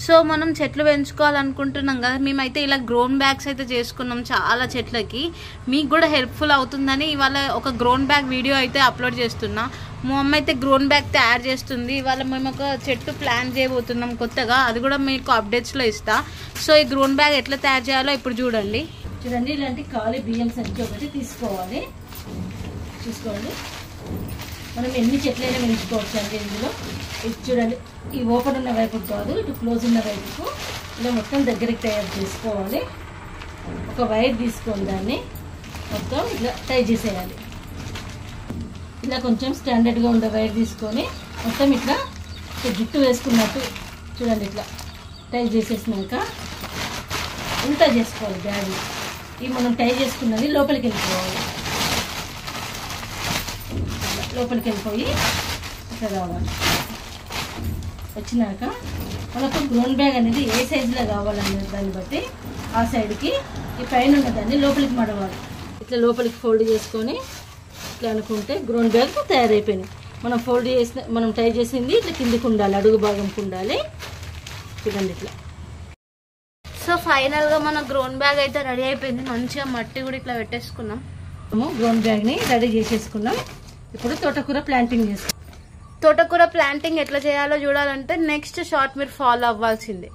So మనం చెట్లు పెంచుకోవాలనుకుంటున్నాం కదా, మేమైతే ఇలా గ్రోన్ బ్యాగ్స్ అయితే చేసుకున్నాం చాలా చెట్లకి. మీకు కూడా హెల్ప్ఫుల్ అవుతుందని ఇవాళ ఒక గ్రోన్ బ్యాగ్ వీడియో అయితే అప్లోడ్ చేస్తున్నా. మా అమ్మ అయితే గ్రోన్ బ్యాగ్ తయారు చేస్తుంది. ఇవాళ మేము ఒక చెట్టు ప్లాన్ చేయబోతున్నాం కొత్తగా, అది కూడా మీకు అప్డేట్స్లో ఇస్తా. సో ఈ గ్రోన్ బ్యాగ్ ఎట్లా తయారు చేయాలో ఇప్పుడు చూడండి. ఇలాంటి ఖాళీ బియ్యం సంచి ఒకటి తీసుకోవాలి. చూసుకోండి, మనం ఎన్ని చెట్లైనా పెంచుకోవచ్చు అండి ఇందులో. ఇది చూడండి, ఈ ఓపెన్ ఉన్న వైపు కాదు, ఇటు క్లోజ్ ఉన్న వైపుకు ఇలా మొత్తం దగ్గరికి తయారు చేసుకోవాలి. ఒక వైర్ తీసుకొని దాన్ని మొత్తం ఇలా టై చేసేయాలి. ఇలా కొంచెం స్టాండర్డ్గా ఉండే వైర్ తీసుకొని మొత్తం ఇట్లా జుట్టు వేసుకున్నట్టు చూడండి ఇట్లా టై చేసేసినాక ఉల్టా చేసుకోవాలి బ్యాగ్. ఇవి మనం టై చేసుకున్నది లోపలికి వెళ్ళిపోవాలి. లోపలికి వెళ్ళిపోయి ఇట్లా రావాలి. వచ్చినాక మనకు గ్రోన్ బ్యాగ్ అనేది ఏ సైజులో కావాలనే దాన్ని బట్టి ఆ సైడ్కి ఈ పైన ఉన్న దాన్ని లోపలికి మడవాలి. ఇట్లా లోపలికి ఫోల్డ్ చేసుకొని ఇట్లా అనుకుంటే గ్రోన్ బ్యాగ్ తయారైపోయింది. మనం టై చేసింది ఇట్లా కిందికి ఉండాలి, అడుగు భాగంకి ఉండాలి. చూడండి ఇట్లా. సో ఫైనల్గా మన గ్రోన్ బ్యాగ్ అయితే రెడీ అయిపోయింది. మంచిగా మట్టి కూడా ఇట్లా పెట్టేసుకున్నాం. గ్రోన్ బ్యాగ్ని రెడీ చేసేసుకున్నాం. ఇప్పుడు తోటకూర ప్లాంటింగ్ చేసుకున్నాం. తోటకూర ప్లాంటింగ్ ఎట్లా చేయాలో చూడాలంటే నెక్స్ట్ షార్ట్ మీరు ఫాలో అవ్వాల్సిందే.